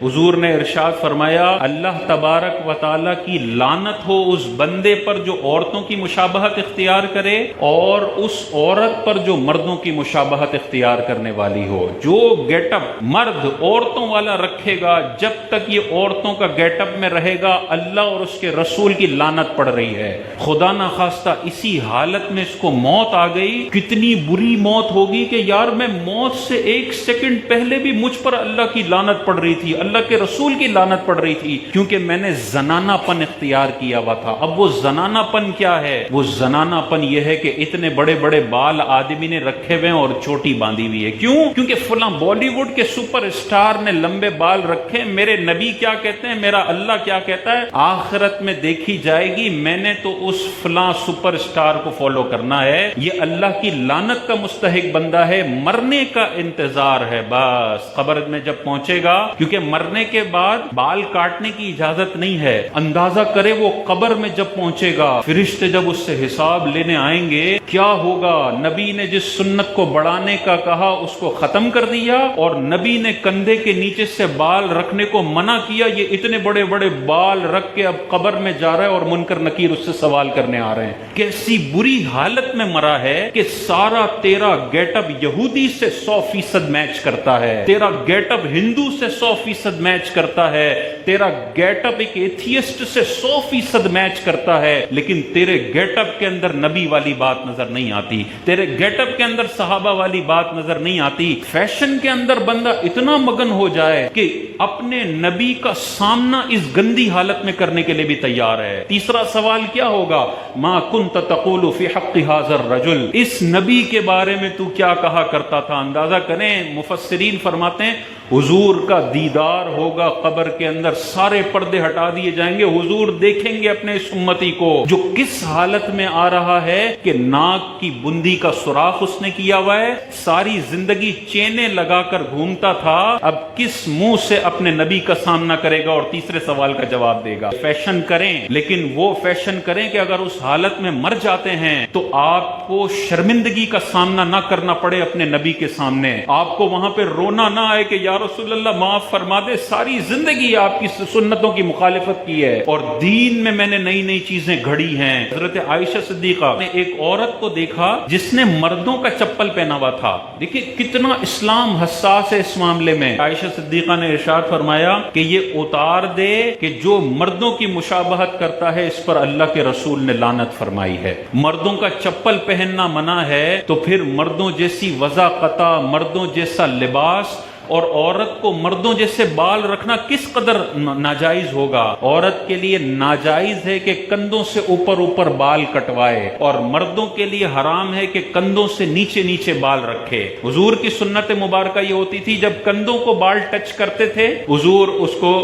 حضور نے ارشاد فرمایا اللہ تبارک و تعالی کی لعنت ہو اس بندے پر جو عورتوں کی مشابہت اختیار کرے اور اس عورت پر جو مردوں کی مشابہت اختیار کرنے والی ہو۔ جو گیٹ اپ مرد عورتوں والا رکھے گا، جب تک یہ عورتوں کا گیٹ اپ میں رہے گا اللہ اور اس کے رسول کی لعنت پڑ رہی ہے۔ خدا نہ خواستہ اسی حالت میں اس کو موت آ گئی، کتنی بری موت ہوگی کہ یار میں موت سے ایک سیکنڈ پہلے بھی مجھ پر اللہ کی لعنت پڑ رہی تھی، اللہ کے رسول کی لعنت پڑ رہی تھی، کیونکہ میں نے زنانہ پن اختیار کیا ہوا تھا۔ اب وہ زنانہ پن کیا ہے؟ وہ زنانہ پن یہ ہے کہ اتنے بڑے بڑے بال آدمی نے رکھے ہوئے اور چوٹی باندھی ہوئی ہے۔ کیوں؟ کیونکہ فلاں بالی ووڈ کے سپر اسٹار نے لمبے بال رکھے، میرے نبی کیا کہتے ہیں، میرا اللہ کیا کہتا ہے، آخرت میں دیکھی جائے گی۔ میں نے تو اس فلاں سپر اسٹار کو فالو کرنا ہے، یہ اللہ کی لعنت کا مستحق بندہ ہے، مرنے کا انتظار ہے بس قبر میں جب پہنچے گا، کیونکہ مرنے کے بعد بال کاٹنے کی اجازت نہیں ہے۔ اندازہ کرے وہ قبر میں جب پہنچے گا، فرشتے جب اس سے حساب لینے آئیں گے کیا ہوگا؟ نبی نے جس سنت کو بڑھانے کا کہا اس کو ختم کر دیا، اور نبی نے کندھے کے نیچے سے بال رکھنے کو منع کیا، یہ اتنے بڑے بڑے بال رکھ کے اب قبر میں جا رہا ہے اور منکر نکیر اس سے سوال کرنے آ رہے ہیں۔ کیسی بری حالت میں مرا ہے کہ سارا تیرا گیٹ اپ یہودی سے 100% میچ کرتا ہے، تیرا گیٹ اپ ہندو سے 100% میچ کرتا ہے، تیرا گیٹ اپ ایک ایتھیسٹ سے 100% میچ کرتا ہے، لیکن تیرے گیٹ اپ کے اندر نبی والی بات نظر نہیں آتی، تیرے گیٹ اپ کے اندر صحابہ والی بات نظر نہیں آتی۔ فیشن کے اندر بندہ اتنا مگن ہو جائے کہ اپنے نبی کا سامنا اس گندی حالت میں کرنے کے لیے بھی تیار ہے۔ تیسرا سوال کیا ہوگا؟ ما کنت تقول فی حق ھذا الرجل، اس نبی کے بارے میں تو کیا کہا کرتا تھا؟ اندازہ کریں، مفسرین فرماتے ہیں حضور کا دیدار ہوگا قبر کے اندر، سارے پردے ہٹا دیے جائیں گے، حضور دیکھیں گے اپنے اس امتی کو جو کس حالت میں آ رہا ہے کہ ناک کی بندی کا سوراخ اس نے کیا ہوا ہے، ساری زندگی چینیں لگا کر گھومتا تھا، اب کس منہ سے اپنے نبی کا سامنا کرے گا اور تیسرے سوال کا جواب دے گا۔ فیشن کریں، لیکن وہ فیشن کریں کہ اگر اس حالت میں مر جاتے ہیں تو آپ کو شرمندگی کا سامنا نہ کرنا پڑے اپنے نبی کے سامنے، آپ کو وہاں پہ رونا نہ آئے کہ یا رسول اللہ معاف فرما دے، ساری زندگی آپ کی سنتوں کی مخالفت کی ہے اور دین میں نے نئی نئی چیزیں گھڑی ہیں۔ حضرت عائشہ صدیقہ نے ایک عورت کو دیکھا جس نے مردوں کا چپل پہنا ہوا تھا، دیکھیں کتنا اسلام حساس ہے اس معاملے میں۔ عائشہ صدیقہ نے ارشاد فرمایا کہ یہ اتار دے کہ جو مردوں کی مشابہت کرتا ہے اس پر اللہ کے رسول نے لعنت فرمائی ہے۔ مردوں کا چپل پہننا منع ہے تو پھر مردوں جیسی وضاقتہ، مردوں جیسا لباس اور عورت کو مردوں جیسے بال رکھنا کس قدر ناجائز ہوگا۔ عورت کے لیے ناجائز ہے کہ کندھوں سے اوپر بال کٹوائے، اور مردوں کے لیے حرام ہے کہ کندھوں سے نیچے بال رکھے۔ حضور کی سنت مبارکہ یہ ہوتی تھی جب کندھوں کو بال ٹچ کرتے تھے حضور اس کو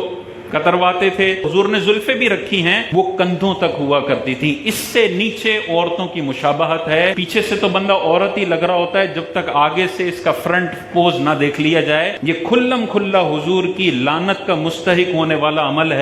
کترواتے تھے۔ حضور نے زلفیں بھی رکھی ہیں، وہ کندھوں تک ہوا کرتی تھی، اس سے نیچے عورتوں کی مشابہت ہے۔ پیچھے سے تو بندہ عورت ہی لگ رہا ہوتا ہے جب تک آگے سے اس کا فرنٹ پوز نہ دیکھ لیا جائے۔ یہ کھلم کھلا حضور کی لعنت کا مستحق ہونے والا عمل ہے۔